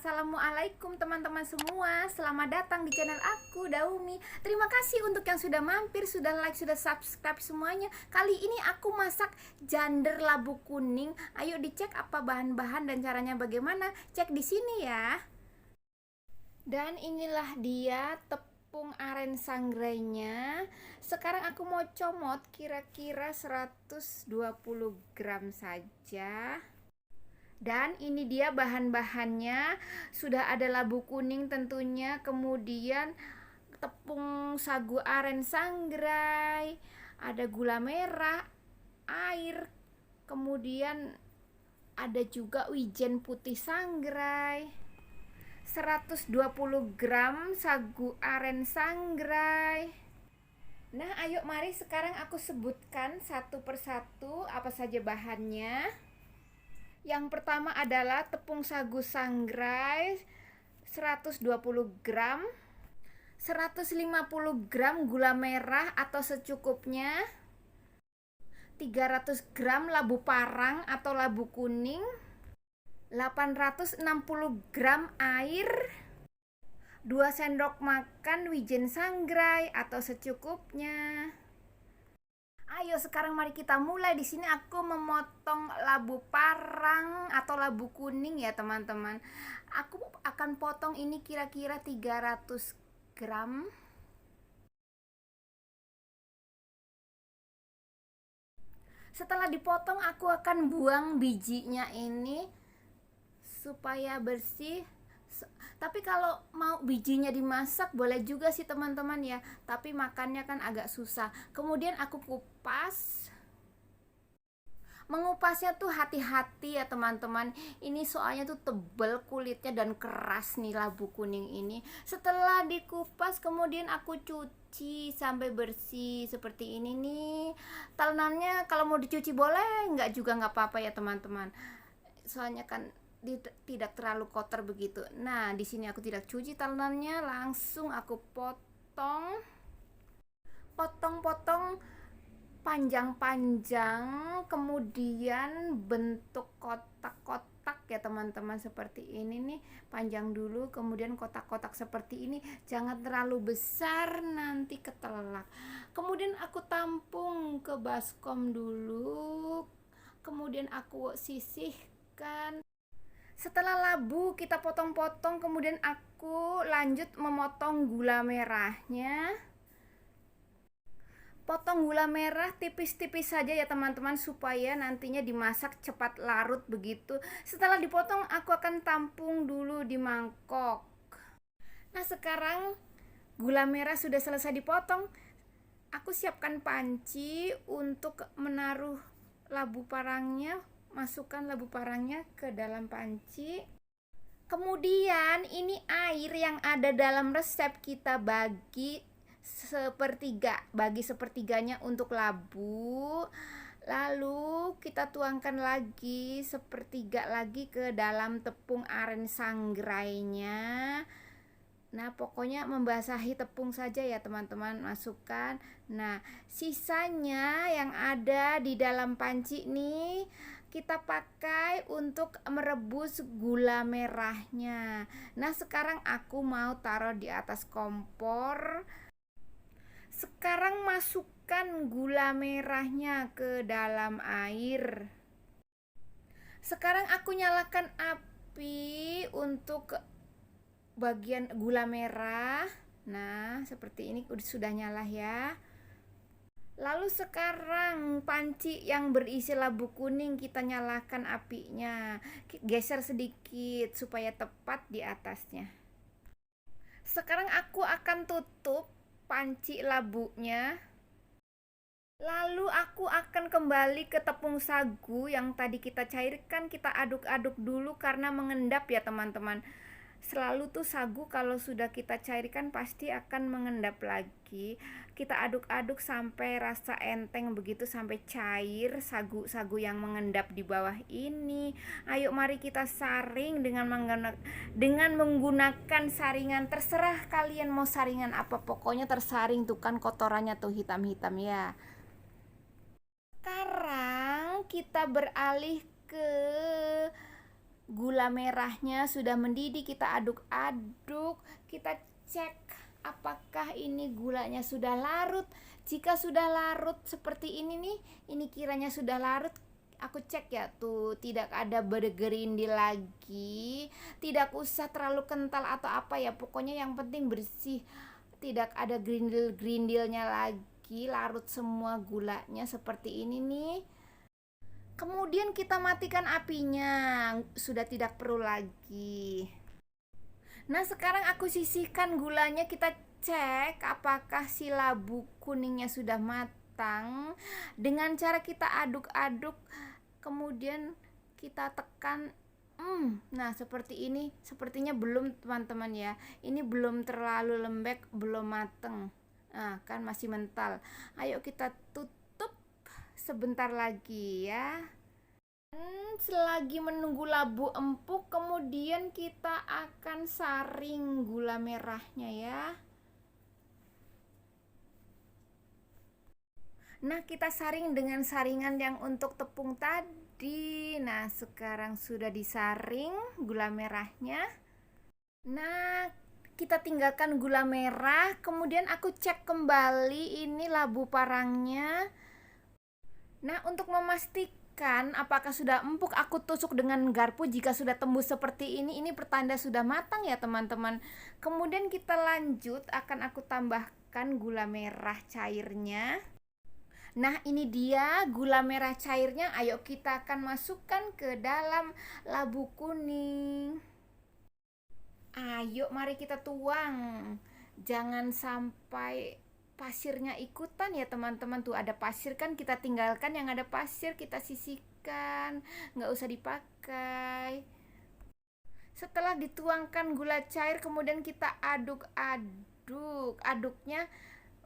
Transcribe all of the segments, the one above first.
Assalamualaikum teman-teman semua. Selamat datang di channel aku, Daumi. Terima kasih untuk yang sudah mampir, sudah like, sudah subscribe semuanya. Kali ini aku masak jander labu kuning. Ayo dicek apa bahan-bahan dan caranya bagaimana. Cek di sini ya. Dan inilah dia tepung aren sanggrainya. Sekarang aku mau comot kira-kira 120 gram saja. Dan ini dia bahan-bahannya. Sudah ada labu kuning tentunya, kemudian tepung sagu aren sangrai, ada gula merah, air, kemudian ada juga wijen putih sangrai, 120 gram sagu aren sangrai. Nah, ayo mari sekarang aku sebutkan satu persatu apa saja bahannya. Yang pertama adalah tepung sagu sangrai 120 gram, 150 gram gula merah atau secukupnya, 300 gram labu parang atau labu kuning, 860 gram air, 2 sendok makan wijen sangrai atau secukupnya. Ayo sekarang mari kita mulai. Di sini aku memotong labu parang atau labu kuning ya teman-teman. Aku akan potong ini kira-kira 300 gram. Setelah dipotong aku akan buang bijinya ini supaya bersih. Tapi kalau mau bijinya dimasak boleh juga sih teman-teman ya, tapi makannya kan agak susah. Kemudian aku kupas. Mengupasnya tuh hati-hati ya teman-teman. Ini soalnya tuh tebal kulitnya dan keras nih labu kuning ini. Setelah dikupas kemudian aku cuci sampai bersih seperti ini nih. Talenannya kalau mau dicuci boleh, nggak juga nggak apa-apa ya teman-teman. Soalnya kan tidak terlalu kotor begitu. Nah, di sini aku tidak cuci talenannya, langsung aku potong panjang-panjang, kemudian bentuk kotak-kotak ya teman-teman, seperti ini nih. Panjang dulu, kemudian kotak-kotak seperti ini, jangan terlalu besar nanti ketelak. Kemudian aku tampung ke baskom dulu, kemudian aku sisihkan. Setelah labu kita potong-potong, kemudian aku lanjut memotong gula merahnya. Potong gula merah tipis-tipis saja ya teman-teman, supaya nantinya dimasak cepat larut begitu. Setelah dipotong aku akan tampung dulu di mangkok. Nah, sekarang gula merah sudah selesai dipotong. Aku siapkan panci untuk menaruh labu parangnya. Masukkan labu parangnya ke dalam panci. Kemudian ini air yang ada dalam resep kita bagi sepertiganya untuk labu. Lalu kita tuangkan lagi sepertiga lagi ke dalam tepung aren sangrainya. Nah, pokoknya membasahi tepung saja ya teman-teman, masukkan. Nah, sisanya yang ada di dalam panci nih kita pakai untuk merebus gula merahnya. Nah, sekarang aku mau taruh di atas kompor. Sekarang masukkan gula merahnya ke dalam air. Sekarang aku nyalakan api untuk bagian gula merah. Nah, seperti ini sudah nyala ya. Lalu sekarang panci yang berisi labu kuning kita nyalakan apinya. Geser sedikit supaya tepat di atasnya. Sekarang aku akan tutup panci labunya. Lalu aku akan kembali ke tepung sagu yang tadi kita cairkan. Kita aduk-aduk dulu karena mengendap ya teman-teman. Selalu tuh sagu kalau sudah kita cairkan pasti akan mengendap lagi. Kita aduk-aduk sampai rasa enteng begitu, sampai cair sagu-sagu yang mengendap di bawah ini. Ayo mari kita saring dengan menggunakan saringan. Terserah kalian mau saringan apa, pokoknya tersaring tuh kan kotorannya tuh hitam-hitam ya. Sekarang kita beralih ke Gula merahnya sudah mendidih, kita aduk-aduk, kita cek apakah ini gulanya sudah larut. Jika sudah larut seperti ini nih, ini kiranya sudah larut, aku cek ya tuh, tidak ada bergerindil lagi, tidak usah terlalu kental atau apa ya, pokoknya yang penting bersih, tidak ada gerindil-gerindilnya lagi, larut semua gulanya seperti ini nih. Kemudian kita matikan apinya, sudah tidak perlu lagi. Nah, sekarang aku sisihkan gulanya, kita cek apakah si labu kuningnya sudah matang. Dengan cara kita aduk-aduk, kemudian kita tekan. Nah, seperti ini. Sepertinya belum, teman-teman ya. Ini belum terlalu lembek, belum mateng. Nah, kan masih mental. Ayo kita tutup sebentar lagi ya. Selagi menunggu labu empuk, kemudian kita akan saring gula merahnya ya. Nah, kita saring dengan saringan yang untuk tepung tadi. Nah, sekarang sudah disaring gula merahnya. Nah, kita tinggalkan gula merah, kemudian aku cek kembali ini labu parangnya. Nah, untuk memastikan apakah sudah empuk, aku tusuk dengan garpu. Jika sudah tembus seperti ini pertanda sudah matang ya teman-teman. Kemudian kita lanjut, akan aku tambahkan gula merah cairnya. Nah, ini dia gula merah cairnya. Ayo kita akan masukkan ke dalam labu kuning. Ayo mari kita tuang. Jangan sampai pasirnya ikutan ya teman-teman. Tuh ada pasir kan, kita tinggalkan yang ada pasir, kita sisihkan, nggak usah dipakai. Setelah dituangkan gula cair, kemudian kita aduk-aduk. Aduknya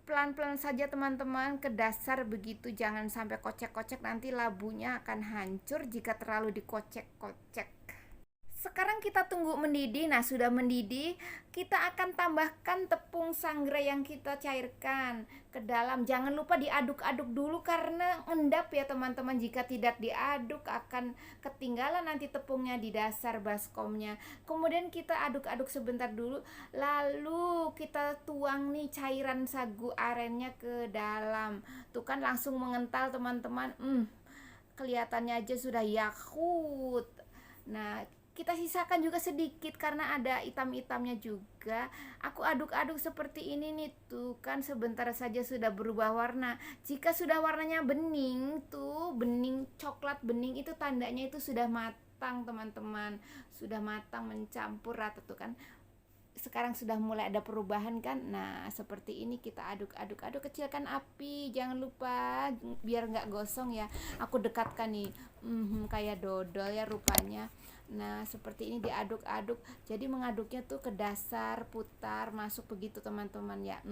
pelan-pelan saja teman-teman, ke dasar begitu, jangan sampai kocek-kocek, nanti labunya akan hancur jika terlalu dikocek-kocek. Sekarang kita tunggu mendidih. Nah, sudah mendidih, kita akan tambahkan tepung sangrai yang kita cairkan ke dalam. Jangan lupa diaduk-aduk dulu karena endap ya teman-teman. Jika tidak diaduk akan ketinggalan nanti tepungnya di dasar baskomnya. Kemudian kita aduk-aduk sebentar dulu, lalu kita tuang nih cairan sagu arennya ke dalam. Tuh kan langsung mengental teman-teman. Kelihatannya aja sudah yakut. Nah, kita sisakan juga sedikit karena ada hitam-hitamnya juga. Aku aduk-aduk seperti ini nih, tuh kan sebentar saja sudah berubah warna. Jika sudah warnanya bening, tuh bening coklat bening, itu tandanya itu sudah matang teman-teman. Sudah matang mencampur rata tuh kan. Sekarang sudah mulai ada perubahan kan. Nah, seperti ini kita aduk-aduk, kecilkan api, jangan lupa biar nggak gosong ya. Aku dekatkan nih, kayak dodol ya rupanya. Nah, seperti ini diaduk-aduk. Jadi mengaduknya tuh ke dasar, putar, masuk begitu teman-teman ya.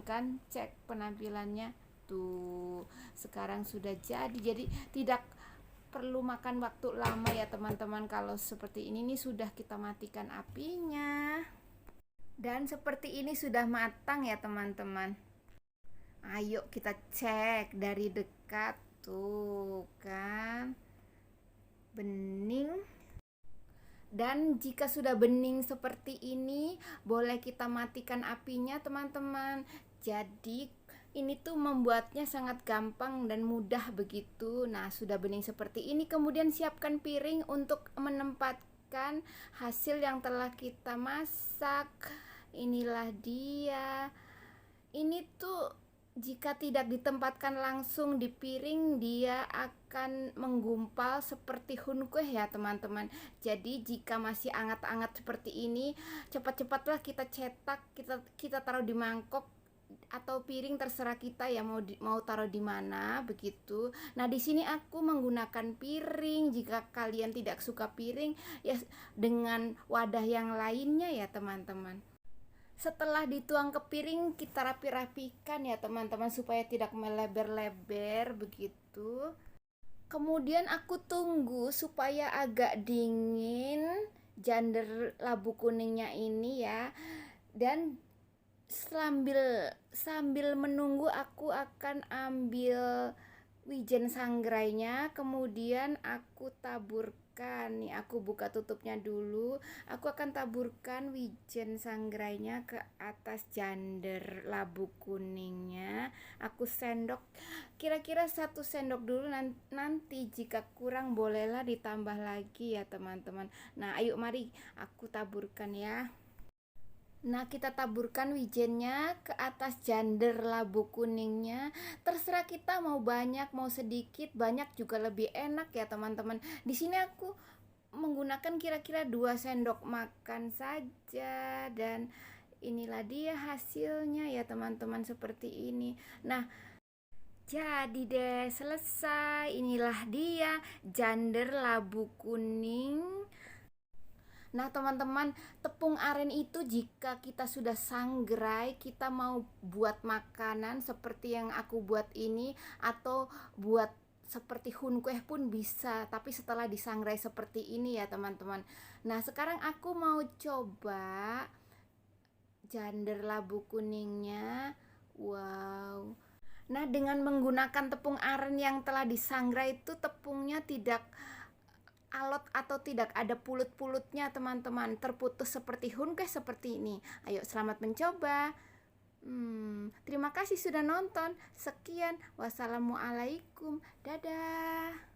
Kan cek penampilannya tuh. Sekarang sudah jadi. Jadi tidak perlu makan waktu lama ya teman-teman. Kalau seperti ini nih sudah kita matikan apinya. Dan seperti ini sudah matang ya teman-teman. Ayo kita cek dari dekat, tuh kan bening. Dan jika sudah bening seperti ini, boleh kita matikan apinya teman-teman. Jadi ini tuh membuatnya sangat gampang dan mudah begitu. Nah, sudah bening seperti ini, kemudian siapkan piring untuk menempatkan hasil yang telah kita masak. Inilah dia. Ini tuh jika tidak ditempatkan langsung di piring, dia akan menggumpal seperti hunkueh ya teman-teman. Jadi jika masih anget-anget seperti ini, cepat-cepatlah kita cetak, kita taruh di mangkok atau piring, terserah kita ya mau taruh di mana begitu. Nah, di sini aku menggunakan piring. Jika kalian tidak suka piring, ya dengan wadah yang lainnya ya teman-teman. Setelah dituang ke piring, kita rapi-rapikan ya teman-teman supaya tidak melebar-lebar begitu. Kemudian aku tunggu supaya agak dingin jander labu kuningnya ini ya. Dan sambil menunggu, aku akan ambil wijen sanggrainya, kemudian aku taburkan Nih aku buka tutupnya dulu. Aku akan taburkan wijen sanggrainya ke atas jander labu kuningnya. Aku sendok kira-kira 1 sendok dulu, nanti jika kurang bolehlah ditambah lagi ya teman-teman. Nah ayo mari aku taburkan ya. Nah, kita taburkan wijennya ke atas jander labu kuningnya. Terserah kita mau banyak, mau sedikit, banyak juga lebih enak ya, teman-teman. Di sini aku menggunakan kira-kira 2 sendok makan saja, dan inilah dia hasilnya ya, teman-teman, seperti ini. Nah, jadi deh selesai. Inilah dia jander labu kuning. Nah, teman-teman, tepung aren itu jika kita sudah sangrai, kita mau buat makanan seperti yang aku buat ini, atau buat seperti hun kueh pun bisa, tapi setelah disangrai seperti ini ya, teman-teman. Nah, sekarang aku mau coba jander labu kuningnya. Wow. Nah, dengan menggunakan tepung aren yang telah disangrai itu, tepungnya tidak alot atau tidak ada pulut-pulutnya, teman-teman, terputus seperti hunkeh seperti ini. Ayo selamat mencoba. Terima kasih sudah nonton. Sekian, wassalamualaikum, dadah.